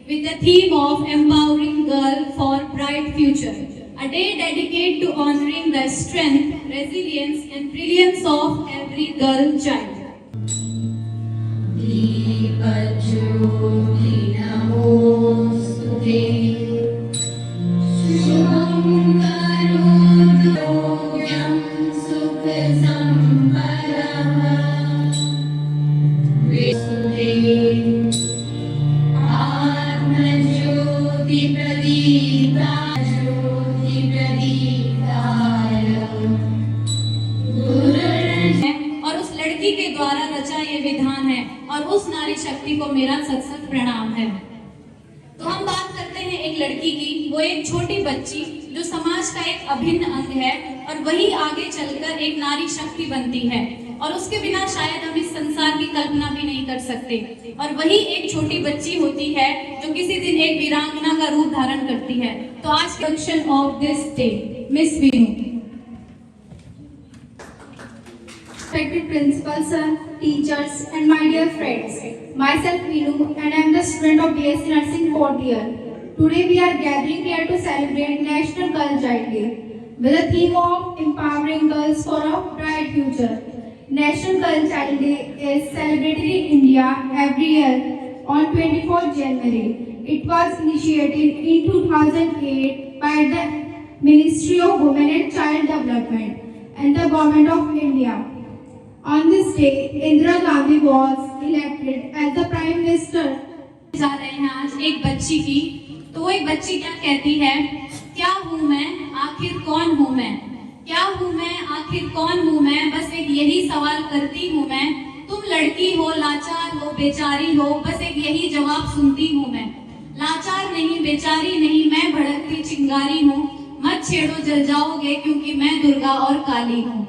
with the theme of empowering girl for bright future. A day dedicated to honoring the strength, resilience and brilliance of every girl child. और उस लड़की के द्वारा रचा ये विधान है और उस नारी शक्ति को मेरा सत प्रणाम है। तो हम बात करते हैं एक लड़की की, वो एक छोटी बच्ची जो समाज का एक अभिन्न अंग है और वही आगे चलकर एक नारी शक्ति बनती है और उसके बिना शायद हम इस संसार की कल्पना भी नहीं कर सकते। और वही एक छोटी बच्ची होती है जो किसी दिन एक वीरांगना का रूप धारण करती है। तो आज function of this day, miss Veenu. Respected principal sir, teachers and my dear friends. Myself Veenu and I am the student of BSc Nursing 4th year. Today we are gathering here to celebrate National Girl Child Day with the theme of empowering girls for a bright future. National Girl Child Day is celebrated in India every year on 24th January. It was initiated in 2008 by the Ministry of Women and Child Development and the Government of India. On this day, Indira Gandhi was elected as the Prime Minister. जा रहे हैं आज एक बच्ची की, तो वो एक बच्ची क्या कहती है, क्या हूँ मैं, आखिर कौन हूँ मैं, क्या हूँ मैं, आखिर कौन हूँ मैं, बस एक यही सवाल करती हूँ मैं। तुम लड़की हो, लाचार हो, बेचारी हो, बस एक यही जवाब सुनती हूँ मैं। लाचार नहीं, बेचारी नहीं, मैं भड़कती चिंगारी हूँ, मत छेड़ो जल जाओगे क्योंकि मैं दुर्गा और काली हूँ।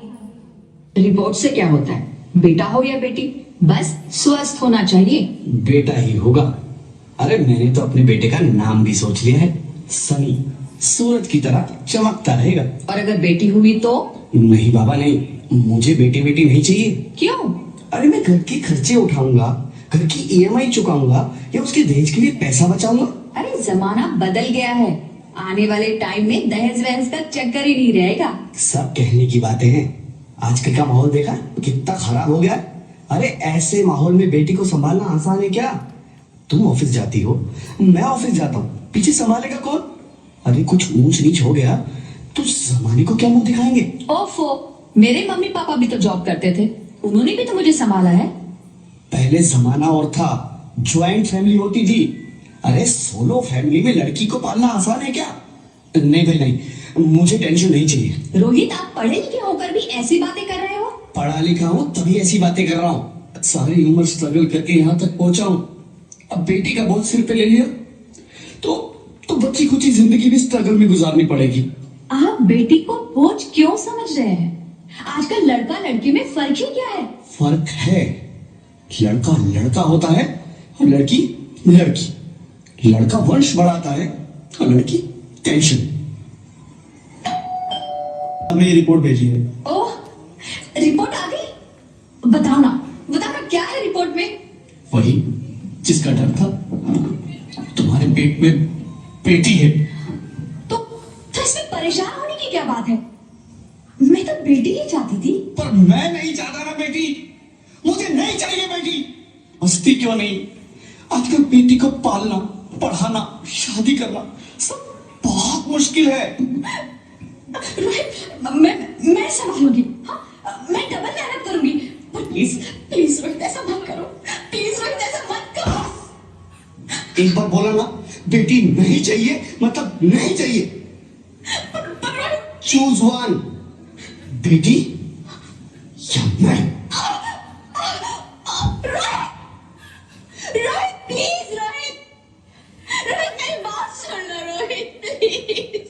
रिपोर्ट से क्या होता है, बेटा हो या बेटी, बस स्वस्थ होना चाहिए। बेटा ही होगा। अरे मैंने तो अपने बेटे का नाम भी सोच लिया है, सनी, सूरज की तरह चमकता रहेगा। और अगर बेटी हुई तो? नहीं बाबा नहीं, मुझे बेटी बेटी नहीं चाहिए। क्यों? अरे मैं घर के खर्चे उठाऊंगा, घर की EMI चुकाऊंगा या उसके दहेज के लिए पैसा बचाऊंगा। अरे जमाना बदल गया है, आने वाले टाइम में दहेज वहेज का चक्कर ही नहीं रहेगा। सब कहने की बातें हैं, आजकल का माहौल देखा कितना खराब हो गया। अरे ऐसे माहौल में बेटी को संभालना आसान है क्या? तुम ऑफिस जाती हो, मैं ऑफिस जाता हूँ, पीछे संभालेगा कौन? अरे कुछ ऊंच नीच हो गया तो जमाने को क्या मुंह दिखाएंगे? ओफो, मेरे मम्मी पापा भी तो जॉब करते थे, उन्होंने भी तो मुझे संभाला है। पहले जमाना और था, ज्वाइंट फैमिली होती थी। अरे सोलो फैमिली में लड़की को पालना आसान है क्या? नहीं भाई नहीं, मुझे टेंशन नहीं चाहिए। रोहित, आप पढ़े लिखे होकर भी ऐसी बातें कर रहे हो? पढ़ा लिखा हूँ तभी ऐसी बातें कर रहा हूँ, सारी उम्र स्ट्रगल करके यहाँ तक पहुंचा हूँ। अब बेटी का बोझ सिर पे ले लिया तो बच्ची कुछ ही जिंदगी भी स्ट्रगल में गुजारनी पड़ेगी। आप बेटी को बोझ क्यों समझ रहे हैं? आजकल लड़का लड़की में फर्क ही क्या है? फर्क है, लड़का लड़का होता है और लड़की लड़की। लड़का वंश बढ़ाता है और लड़की टेंशन। हमें ये रिपोर्ट भेजी है। ओह, रिपोर्ट आ गई? बताओ ना क्या है रिपोर्ट में? वही जिसका डर था, तुम्हारे पेट में बेटी है। तो इसमें परेशान होने की क्या बात है? मैं तो बेटी ही चाहती थी। पर मैं नहीं चाहता ना बेटी, मुझे नहीं चाहिए बेटी। हंसती क्यों नहीं? आजकल बेटी को पालना, पढ़ाना, शादी करना सब बहुत मुश्किल है। रोहित, मैं संभालूंगी। हाँ, मैं डबल मेहनत करूंगी। पर प्लीज रोहित ऐसा मत करो, प्लीज रोहित ऐसा मत करो। एक बार बोला ना, बेटी नहीं चाहिए मतलब नहीं चाहिए। पर रोहित, चूज वन, बेटी या मैं। रोहित प्लीज, रोहित मेरी बात सुन लो रोहित, प्लीज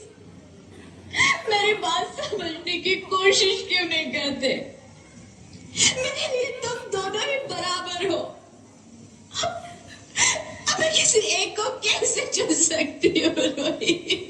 मेरी बात समझने की कोशिश क्यों नहीं करते? मेरे लिए तुम दोनों ही बराबर हो। अब मैं किसी एक को कैसे चुन सकती हूँ रोहित?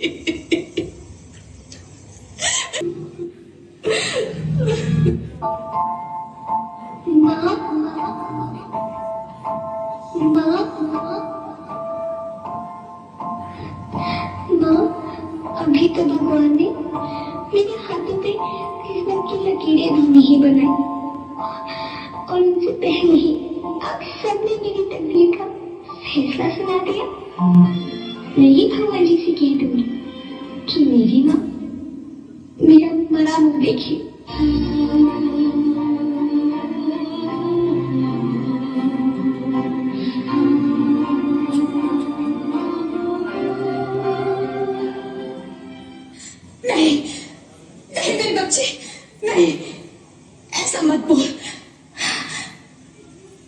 तो भगवान ने मेरे हाथों पे किस्मत की लकीरें भी नहीं बनाई, और उनसे पहले ही आप सबने मेरी तकदीर का फैसला सुना दिया। मैं ही भगवान जी से कह दूंगी कि मेरी माँ मेरा मरा मुंह देखी। नहीं नहीं मेरे बच्चे, नहीं, ऐसा मत बोल।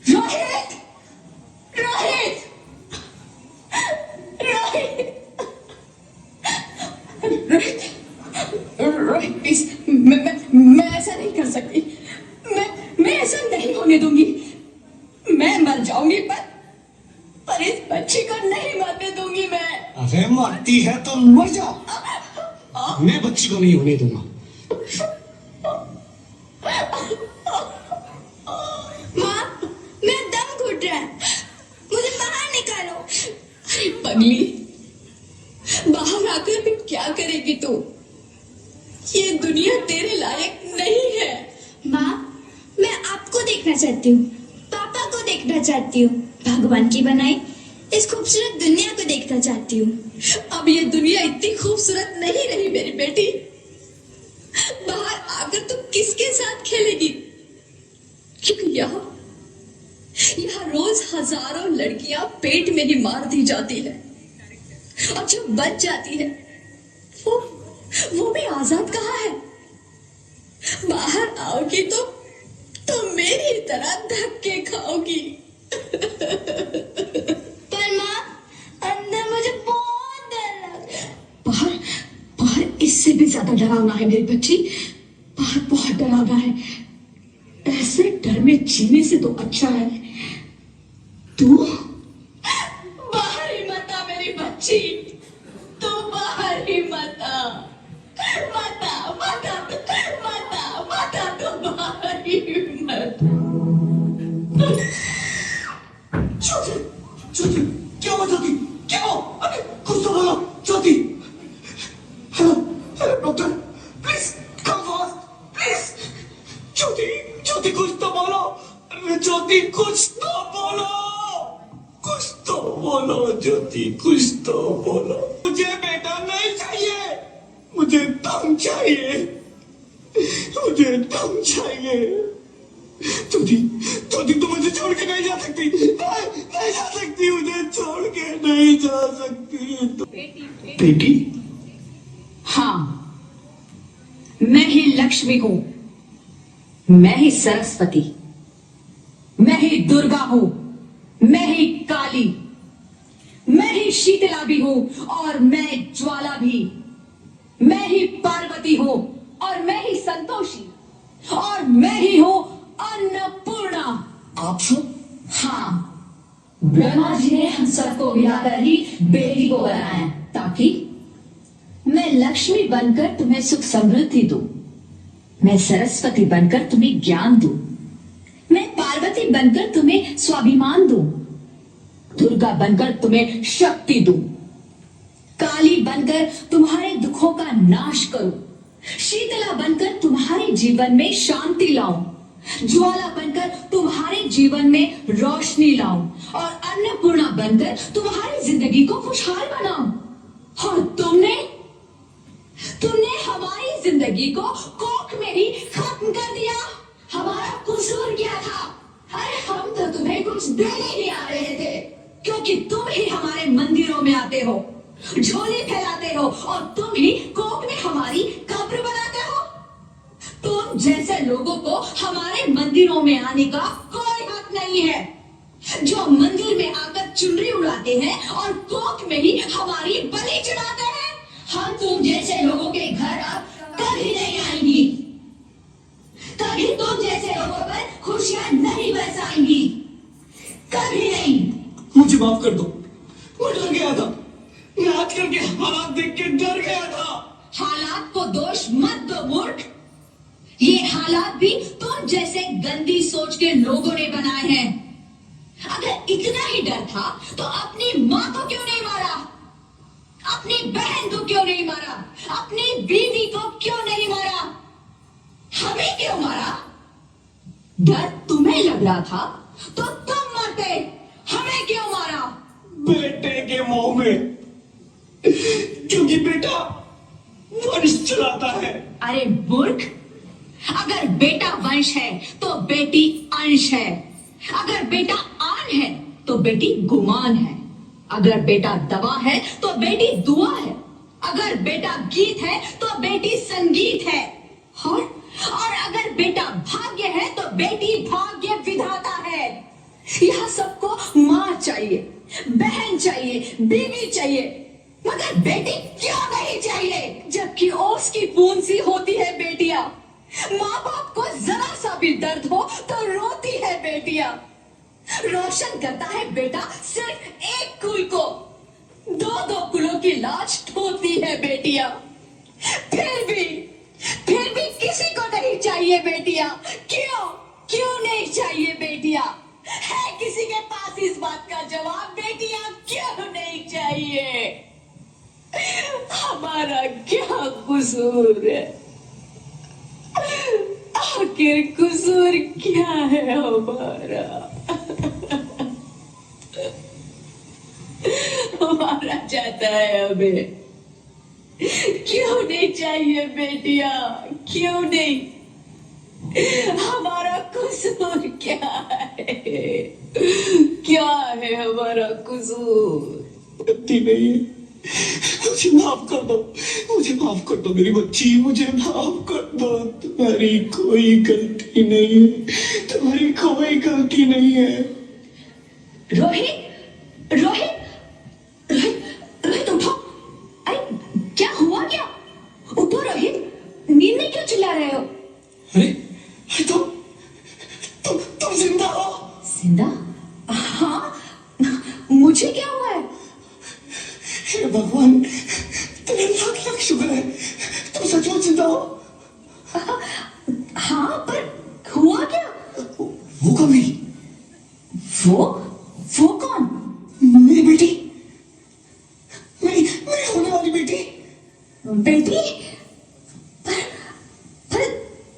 रोहित, रोहित, रोहित, रोहित, रोहित प्लीज, मैं ऐसा नहीं कर सकती। मैं ऐसा नहीं होने दूंगी। मैं मर जाऊंगी पर इस बच्ची को नहीं मरने दूंगी मैं। अरे मरती है तो मर जाओ, मैं बच्ची को नहीं होने दूंगा। माँ, मेरा दम घुट रहा है, मुझे बाहर निकालो। अरे पगली, बाहर आकर भी क्या करेगी तू? ये दुनिया तेरे लायक नहीं है। माँ, मैं आपको देखना चाहती हूँ, पापा को देखना चाहती हूँ, भगवान की बनाई इस खूबसूरत दुनिया को देखना चाहती हूँ। अब ये दुनिया इतनी खूबसूरत नहीं रही मेरी बेटी। बाहर आकर तू किसके साथ खेलेगी? क्योंकि यहाँ रोज हजारों लड़कियां पेट में ही मार दी जाती है, और जो बच जाती है वो भी आजाद कहाँ है? बाहर आओगी तो मेरी तरह धक्के खाओगी। पर माँ, अंदर मुझे बहुत डर लग रहा है। बाहर इससे भी ज्यादा डरावना है मेरी बच्ची। बाहर बहुत डरावना है। ऐसे डर में जीने से तो अच्छा है तू बाहर ही मत आ मेरी बच्ची। तू बाहर ही मत आ, मत आ, मत आ, मत आ, मत आ, तू बाहर ही मत आ। ज्योति, क्या हुआ ज्योति? क्या हुआ? अरे कुछ तो बोलो Jyoti. Hello hello doctor, please come fast please. Jyoti कुछ तो बोलो। अरे ज्योति कुछ तो बोलो, कुछ तो बोलो ज्योति, कुछ तो बोलो। मुझे बेटा नहीं चाहिए, मुझे दम चाहिए, मुझे दम चाहिए। ज्योति तुम मुझे छोड़ के नहीं जा सकती, नहीं जा सकती, मुझे छोड़ के नहीं जा सकती। बेटी? हाँ, मैं ही लक्ष्मी हूं, मैं ही सरस्वती, मैं ही दुर्गा हूं, मैं ही काली, मैं ही शीतला भी हूं, और मैं ज्वाला भी, मैं ही पार्वती हूं, और मैं ही संतोषी, और मैं ही हूं अन्नपूर्णा। आप हो? हाँ, ब्रह्मा जी ने हम सबको मिलाकर ही बेटी को बनाया, ताकि मैं लक्ष्मी बनकर तुम्हें सुख समृद्धि दूं, मैं सरस्वती बनकर तुम्हें ज्ञान दूं, मैं पार्वती बनकर तुम्हें स्वाभिमान दूं, दुर्गा बनकर तुम्हें शक्ति दूं, काली बनकर तुम्हारे दुखों का नाश करूं, शीतला बनकर तुम्हारे जीवन में शांति लाऊं, ज्वाला बनकर तुम्हारे जीवन में रोशनी लाऊं, और अन्नपूर्णा बनकर तुम्हारी जिंदगी को खुशहाल बनाऊं। और तुमने हमारी जिंदगी को कोख में ही खत्म कर दिया। हमारा कसूर क्या था? अरे हम तो तुम्हें कुछ देने ही आ रहे थे, क्योंकि तुम ही हमारे मंदिरों में आते हो, झोली फैलाते हो, और तुम ही कोख में हमारी कब्र बनाते हो। तुम जैसे लोगों को हमारे मंदिरों में आने का कोई हक नहीं है, जो मंदिर में आकर चुनरी उड़ाते हैं और कोख में ही हमारी बलि चढ़ाते हैं। हम तुम जैसे लोगों के घर अब कभी नहीं आएंगी, कभी तुम जैसे लोगों पर खुशियां नहीं बरसाएंगी, कभी नहीं। मुझे माफ कर दो, मैं डर गया था, मैं आजकल के हालात देख के डर गया था। हालात को दोष मत दो मूर्ख, ये हालात भी तुम जैसे गंदी सोच के लोगों ने बनाए हैं। अगर इतना ही डर था तो अपनी माँ को क्यों नहीं मारा, अपनी बहन को क्यों नहीं मारा, अपनी बीवी को क्यों नहीं मारा? हमें क्यों मारा? डर तुम्हें लग रहा था तो तुम मरते, हमें क्यों मारा? बेटे के मोह में, क्योंकि बेटा वंश चलाता है। अरे मूर्ख, अगर बेटा वंश है तो बेटी अंश है, अगर बेटा आन है तो बेटी गुमान है, अगर बेटा दवा है तो बेटी दुआ है, अगर बेटा गीत है तो बेटी संगीत है, और अगर बेटा भाग्य है तो बेटी भाग्य विधाता है। यह सबको माँ चाहिए, बहन चाहिए, बीवी चाहिए, मगर बेटी क्यों नहीं चाहिए? जबकि ओस की बूंद सी होती है बेटियां, माँ बाप को जरा सा भी दर्द हो तो रोती है बेटियां। रोशन करता है बेटा सिर्फ एक कुल को, दो दो कुलों की लाज ढोती है बेटियां। फिर भी किसी को नहीं चाहिए बेटियां। क्यों नहीं चाहिए बेटियां? है किसी के पास इस बात का जवाब? बेटियां क्यों नहीं चाहिए? हमारा क्या कसूर है? आखिर कसूर क्या है हमारा? हमारा जाता है हमें। क्यों नहीं चाहिए बेटियां? क्यों नहीं? हमारा कसूर क्या है? क्या है हमारा कसूर? गलती नहीं है, मुझे माफ कर दो, मुझे माफ कर दो मेरी बच्ची, मुझे माफ कर दो। तुम्हारी कोई गलती नहीं है, तुम्हारी कोई गलती नहीं है। रोहित, रोहित, रोहित, रोहित उठो। अरे क्या हुआ? क्या उठो रोहित, नींद में क्यों चिल्ला रहे हो? अरे तुम जिंदा हो? जिंदा? हाँ, मुझे क्या हुआ है? हे भगवान, तेरे लाख लाख शुक्र है, तुम सचमुच जिंदा हो। हाँ, पर हुआ क्या? वो कभी वो कौन? मेरी बेटी, मेरी होने वाली बेटी। बेटी? पर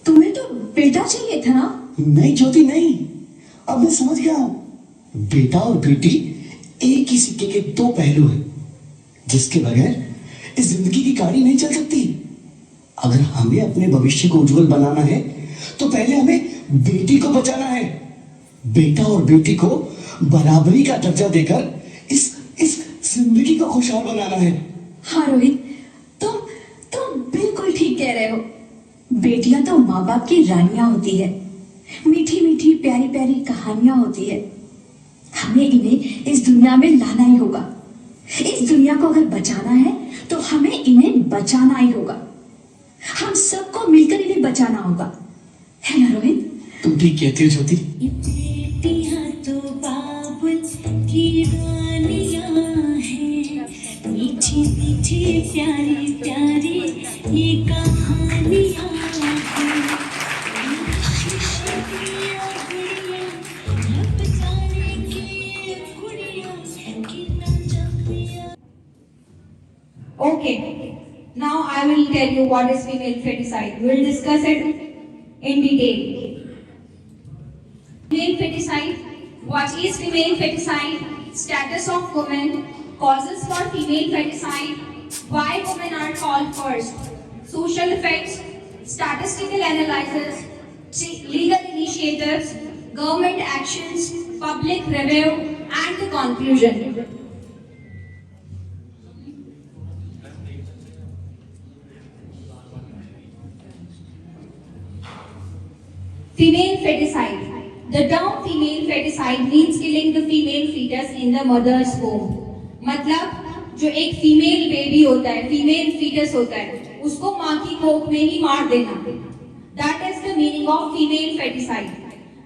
तुम्हें तो बेटा चाहिए था ना? नहीं ज्योति नहीं, अब मैं समझ गया हूं। बेटा और बेटी एक ही सिक्के के दो पहलू हैं, जिसके बगैर इस जिंदगी की गाड़ी नहीं चल सकती। अगर हमें अपने भविष्य को उज्जवल बनाना है तो पहले हमें बेटी को बचाना है। बेटा और बेटी को बराबरी का दर्जा देकर इस जिंदगी को खुशहाल बनाना है। हाँ रोहित, तुम बिल्कुल ठीक कह रहे हो। बेटियां तो माँ बाप की रानियां होती है, मीठी मीठी प्यारी प्यारी कहानियां होती है। हमें इन्हें इस दुनिया में लाना ही होगा। इस दुनिया को अगर बचाना है तो हमें इन्हें बचाना ही होगा। हम सबको मिलकर इन्हें बचाना होगा, है ना रोहित? तुम ठीक कहती हो ज्योति। बेटियां तो बाबुल की रानियां हैं, मीठी मीठी प्यारी प्यारी ये कहानियां हैं। रब जाने की गुड़िया की नजरिया। Okay, now I will tell you what is female feticide. We will discuss it in detail. Female feticide. What is female feticide? Status of women. Causes for female feticide. Why women are called first. Social effects. Statistical analysis. Legal initiatives. Government actions. Public review. And the conclusion. Female feticide. The term female feticide means killing the female fetus in the mother's womb. मतलब जो एक female baby होता है, female foetus होता है, उसको माँ की कोख में ही मार देना. That is the meaning of female feticide.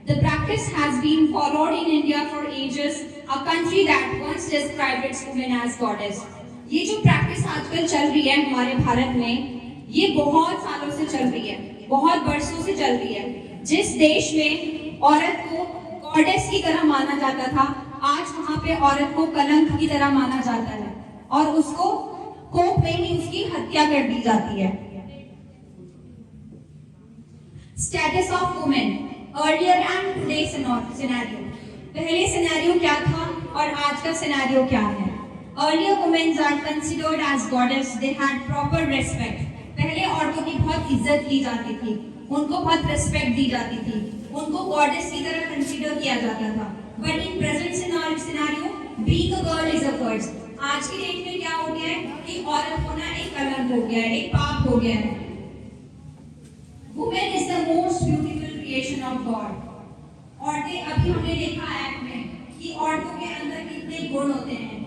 The practice has been followed in India for ages, a country that once described its women as goddess. ये जो प्रैक्टिस आजकल चल रही है हमारे भारत में, ये बहुत सालों से चल रही है, बहुत बरसों से चल रही है. जिस देश में औरत को गॉडेस की तरह माना जाता था, आज वहां पे औरत को कलंक की तरह माना जाता है और उसको कोख में ही उसकी हत्या कर दी जाती है। Status of women earlier and today scenario. पहले सिनेरियो क्या था और आज का सिनेरियो क्या है? Earlier women are considered as goddess, they had proper respect. पहले औरतों की बहुत इज्जत की जाती थी, उनको बहुत रिस्पेक्ट दी जाती थी, उनको गॉडेस की तरह कंसीडर किया जाता था। But in present scenario being a girl is a curse. आज की डेट में क्या हो गया है कि औरत होना एक कलंक हो गया है, एक पाप हो गया है। Women is the most beautiful creation of God. औरतें, अभी हमने देखा एक्ट में कि औरतों के अंदर कितने गुण होते हैं,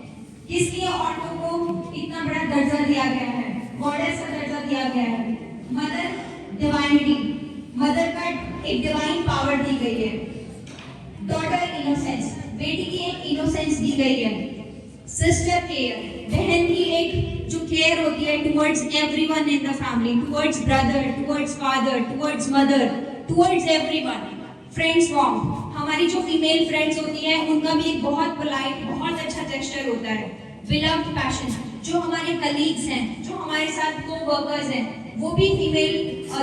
किस लिए औरतों को इतना बड़ा दर्जा दिया गया है, गॉडेस का दर्जा दिया गया है। मदर डिवाइनिटी, मदर का एक डिवाइन पावर दी गई है। डॉटर इनोसेंस, बेटी की एक इनोसेंस दी गई है। सिस्टर केयर, बहन की एक जो केयर होती है towards everyone in the family, towards brother, towards father, towards mother, towards everyone. Friends warm, हमारी जो फीमेल फ्रेंड्स होती हैं उनका भी एक बहुत पोलाइट, बहुत अच्छा जेस्चर होता है। बिलव्ड पैशन, जो हमारे कलीग्स हैं, जो हमारे साथ को-वर्कर्स हैं, वो भी फीमेल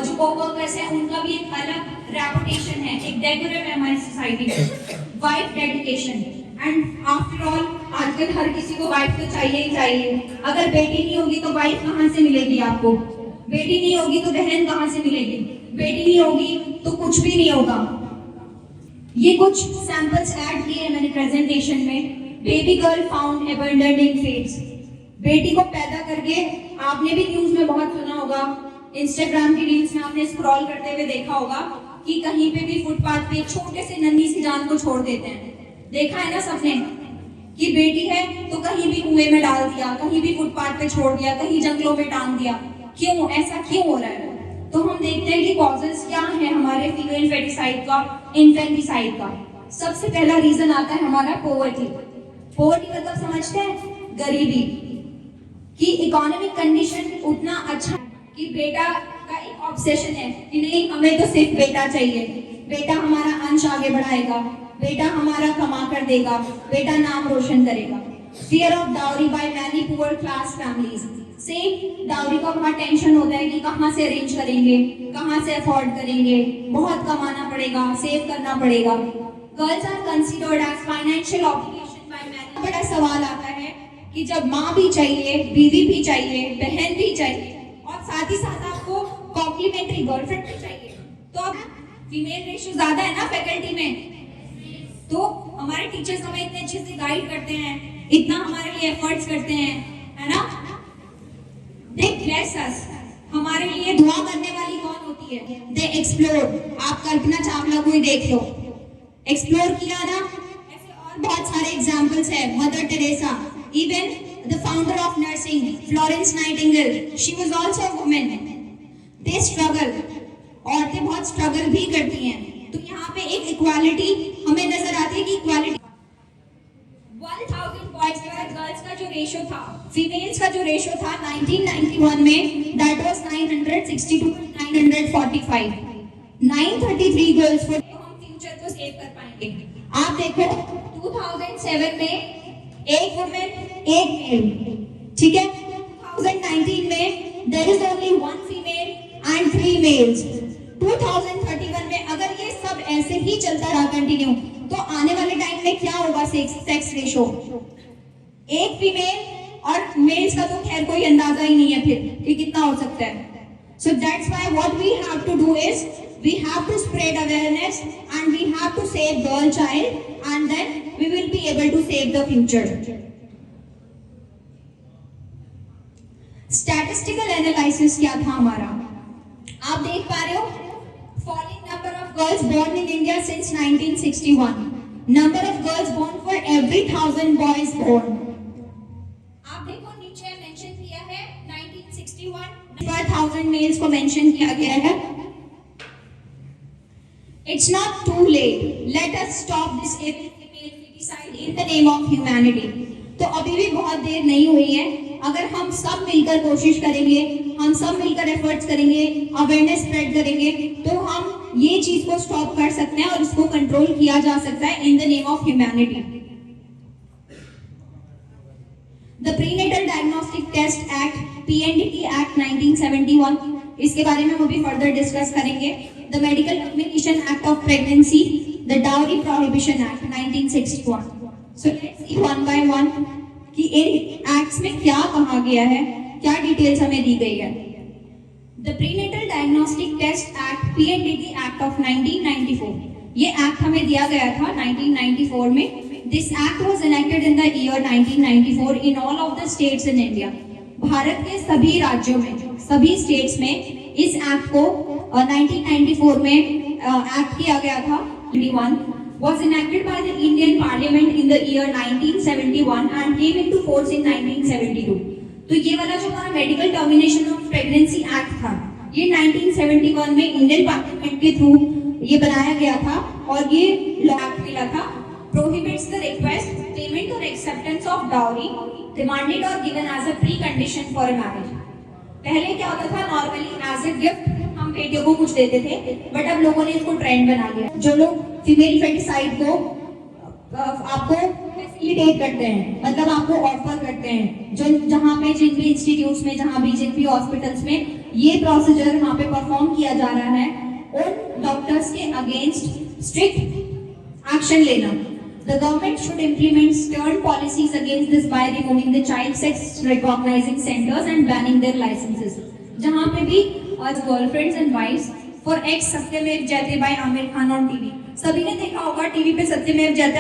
जो को-वर्कर्स हैं उनका भी एक अलग रेपुटेशन है, एक डेकोरम है हमारी सोसाइटी में। Wife dedication, and after all आजकल हर किसी को वाइफ तो चाहिए ही चाहिए। अगर बेटी नहीं होगी तो वाइफ कहाँ से मिलेगी आपको? बेटी नहीं होगी तो बहन कहाँ से मिलेगी? बेटी नहीं होगी तो कुछ भी नहीं होगा। ये कुछ सैंपल्स ऐड किए हैं मैंने प्रेजेंटेशन में। बेबी गर्ल फाउंड अबंडन्ड इन फील्ड्स। बेटी को पैदा करके, आपने भी न्यूज में बहुत सुना होगा, इंस्टाग्राम की रील्स में आपने स्क्रॉल करते हुए देखा होगा कि कहीं पे भी फुटपाथ पे छोटे से नन्ही सी जान को छोड़ देते हैं। देखा है ना सबने कि बेटी है तो कहीं भी कुएं में डाल दिया, कहीं भी फुटपाथ पे छोड़ दिया, कहीं जंगलों में टांग दिया। क्यों ऐसा क्यों हो रहा है? तो हम देखते हैं कि कॉजेस क्या है हमारे फीमेल फेटिसाइड का, इन्फेंटिसाइड का। सबसे पहला रीजन आता है हमारा पोवर्टी। पोवर्टी मतलब समझते हैं? गरीबी। कि इकोनॉमिक कंडीशन उतना अच्छा कि बेटा का एक ऑब्सेशन है कि नहीं, हमें तो सिर्फ बेटा चाहिए, बेटा हमारा अंश आगे बढ़ाएगा, बेटा हमारा कमा कर देगा, बेटा नाम रोशन करेगा। Fear of dowry by many poor class families. Same dowry का बहुत टेंशन होता है कि कहाँ से अरेंज करेंगे, कहाँ से अफोर्ड करेंगे, बहुत कमाना पड़ेगा, सेव करना पड़ेगा। Girls are considered as financial obligation by many. बड़ा सवाल आता है कि जब माँ भी चाहिए, बीवी भी चाहिए, बहन भी चाहिए और साथ ही साथ आपको कॉम्प्लीमेंट्री गर्लफ्रेंड भी चाहिए, तो अब फीमेल रेशियो ज्यादा है ना फैकल्टी में। तो हमारे टीचर्स हमें इतने अच्छे से गाइड करते हैं, इतना हमारे लिए एफर्ट्स करते हैं, है ना? They bless us। हमारे लिए दुआ करने वाली कौन होती है? They explore। आप कल्पना चावला को ही देख लो, एक्सप्लोर किया ना। ऐसे और बहुत सारे एग्जाम्पल्स है। Mother Teresa, even the founder of nursing, Florence Nightingale, she was also a woman। They struggle। औरतें बहुत स्ट्रगल भी करती हैं। तो यहाँ पे एक इक्वालिटी हमें नजर आती है कि इक्वालिटी 1000 बॉयज और गर्ल्स का जो रेशियो था, फीमेल्स का जो रेशियो था 1991 में, दैट वाज 962 to 945। 933 गर्ल्स को हम फ्यूचर को सेव कर पाएंगे। आप देखो 2007 में एक वुमेन एक मेल, ठीक है। 2019 में there is only 1 female and 3 males. 2031 में अगर ये सब ऐसे ही चलता रहा कंटिन्यू, तो आने वाले टाइम में क्या होगा सेक्स रेशो? एक फीमेल और मेल्स का तो खैर कोई अंदाजा ही नहीं है फिर कि कितना हो सकता है। So that's why what we have to do is we have to spread awareness and we have to save girl child and then we will be able to save the future. Statistical analysis क्या था हमारा? आप देख पा रहे हो, falling number of girls born in India since 1961, number of girls born for every 1000 boys born। आप देखो नीचे मेंशन किया है 1961 पर 1000 मेल्स को मेंशन किया गया है। It's not too late, let us stop this female feticide in the name of humanity। तो अभी भी बहुत देर नहीं हुई है। अगर हम सब मिलकर कोशिश करेंगे, हम सब मिलकर एफर्ट्स करेंगे, अवेयरनेस स्प्रेड करेंगे, तो हम ये चीज को स्टॉप कर सकते हैं और इसको कंट्रोल किया जा सकता है in the name of humanity. The prenatal diagnostic test act PNDT act 1971, इसके बारे में हम अभी फर्दर डिस्कस करेंगे। The medical termination act of pregnancy, the dowry prohibition act 1961। So let's see one by one कि इन एक्ट्स में क्या कहा गया है, क्या डिटेल्स हमें दी गई है। The prenatal diagnostic test act PNDT act of 1994, ये एक्ट हमें दिया गया था 1994 में। This act was enacted in the year 1994 in all of the states in India. Bharat के सभी राज्यों में, सभी स्टेट्स में इस एक्ट को 1994 में एक्ट किया गया था। 21 was enacted by the Indian Parliament in the year 1971 and came into force in 1972. तो ये वाला जो हमारा medical termination of pregnancy act था, ये 1971 में इंडियन पार्लियामेंट के थ्रू ये बनाया गया था और ये लॉ एक्ट मिला था। प्रोहिबिट्स द रिक्वेस्ट, पेमेंट और एक्सेप्टेंस ऑफ डाउरी डिमांडेड और given as a precondition for marriage. पहले क्या होता था, नॉर्मली एज अ गिफ्ट हम बेटियों को कुछ देते थे, बट अब लोगों ने इसको ट्रेंड बना लिया। जो लोग फीमेल फेटिसाइड को आपको फैसिलिटेट करते हैं, मतलब आपको ऑफर करते हैं, जो जहाँ पे जिन भी इंस्टीट्यूट्स में, जहाँ भी जिन भी हॉस्पिटल्स में ये प्रोसीजर वहाँ पे परफॉर्म किया जा रहा है, उन डॉक्टर्स के अगेंस्ट स्ट्रिक्ट एक्शन लेना। The government should implement stern policies against this by removing the child sex recognizing centers and banning their licenses. जहाँ पे भी girlfriends and wives for ex Satyamev Jayate by Aamir Khan on TV. सभी ने देखा होगा TV पे सत्यमेव जयते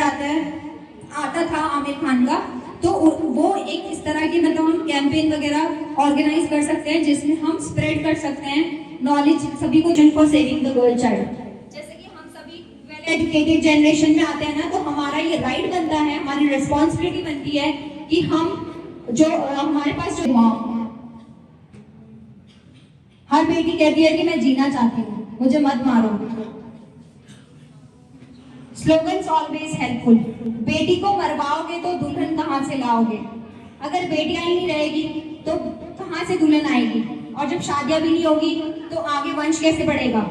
आता था आमिर खान का। तो वो एक इस तरह की, मतलब हम कैंपेन वगैरह ऑर्गेनाइज कर सकते हैं जिसमें हम स्प्रेड कर सकते हैं नॉलेज सभी को, for saving the girl child. Educated generation में आते हैं ना, तो हमारा ये राइट बनता है, हमारी रिस्पॉन्सिबिलिटी बनती है कि हम जो हमारे पास जो हर बेटी कहती है कि मैं जीना चाहती हूँ, मुझे मत मारो। Slogans always helpful. बेटी को मरवाओगे तो दुल्हन कहाँ से लाओगे? अगर बेटियां ही नहीं रहेगी तो कहाँ से दुल्हन आएगी? और जब शादियां भी नहीं होगी तो आगे वंश कैसे बढ़ेगा?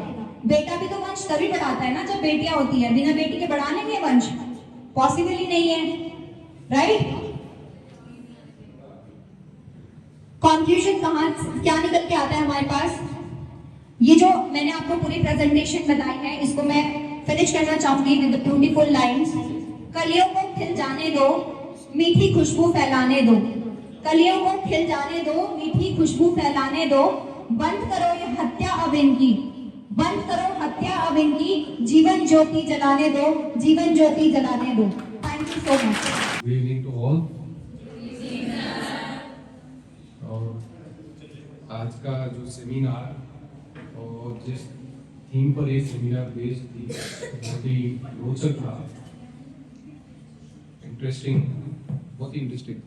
बेटा भी तो वंश तभी बढ़ाता है ना जब बेटियां होती है। बिना बेटी के बढ़ा लेंगे वंश? पॉसिबल ही नहीं है, राइट? कंक्लूजन क्या निकल के आता है हमारे पास? ये जो मैंने आपको पूरी प्रेजेंटेशन बताई है, इसको मैं फिनिश करना चाहूंगी विद ब्यूटीफुल लाइंस। कलियों को खिल जाने दो, मीठी खुशबू फैलाने दो। कलियों को खिल जाने दो, मीठी खुशबू फैलाने दो। बंद करो ये हत्या अब इनकी, बंद करो हत्या अब इनकी। जीवन ज्योति जलाने दो, जीवन ज्योति जलाने दो। Thank you so much. Good evening to all. और आज का जो सेमिनार और जिस थीम पर ये सेमिनार बेस्ड थी, बहुत ही रोचक था, इंटरेस्टिंग, बहुत ही इंटरेस्टिंग।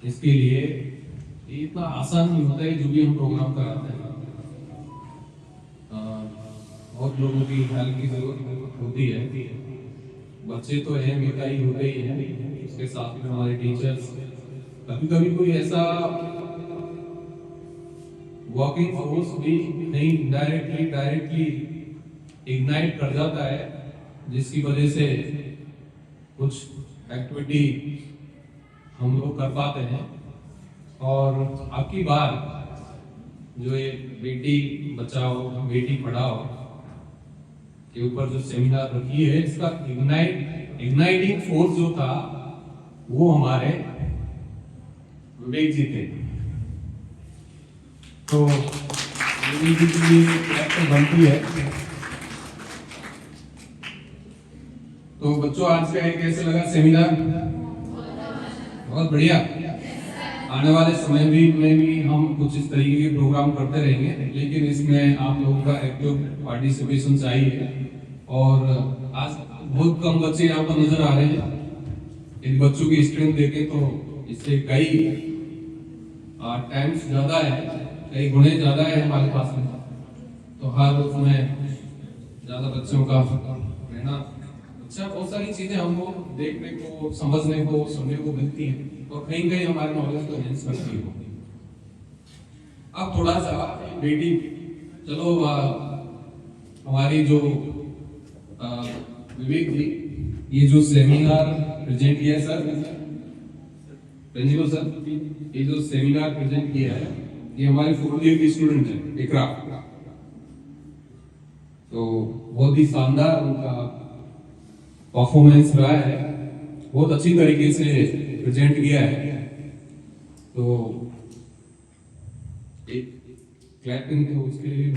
इसके लिए ये इतना आसान नहीं होता है जो भी हम प्रोग्राम कराते हैं। बहुत लोगों की हेल्प की जरूरत होती है। बच्चे तो अहम इकाई होते ही हैं, उसके साथ में हमारे टीचर्स। कभी कभी कोई ऐसा वर्किंग फोर्स भी नहीं डायरेक्टली इग्नाइट कर जाता है, जिसकी वजह से कुछ एक्टिविटी हम लोग कर पाते हैं। और आपकी बार जो ये बेटी बचाओ बेटी पढ़ाओ के ऊपर जो सेमिनार रखी है, इसका इग्नाइटिंग फोर्स जो था वो हमारे विवेक जी थे। तो विवेक जी की कैरेक्टर बनती है। तो बच्चों, आज का एक कैसे लगा सेमिनार? बहुत बढ़िया। आने वाले समय में भी हम कुछ इस तरीके के प्रोग्राम करते रहेंगे, लेकिन इसमें आप लोगों का एक्टिव पार्टिसिपेशन चाहिए। और आज बहुत कम बच्चे यहाँ पर नजर आ रहे हैं। इन बच्चों की स्ट्रेंथ देखें तो इससे कई टाइम्स ज्यादा है, कई गुणे ज्यादा है हमारे पास में। तो हर उसमें ज्यादा बच्चों का रहना अच्छा, बहुत सारी चीजें हमको देखने को, समझने को, सुनने को मिलती हैं और कहीं कहीं हमारे नॉलेज को एनहांस करती है। अब थोड़ा सा बेटी, चलो हमारी जो विवेक जी ये जो सेमिनार प्रेजेंट किया है सर, प्रिंसिपल सर, ये जो सेमिनार प्रेजेंट किया है ये हमारे फोर्थ ईयर की स्टूडेंट है इकरा। तो बहुत ही शानदार उनका परफॉर्मेंस रहा है, बहुत अच्छी तरीके से प्रेजेंट किया है। तो एक क्लैपिंग उसके लिए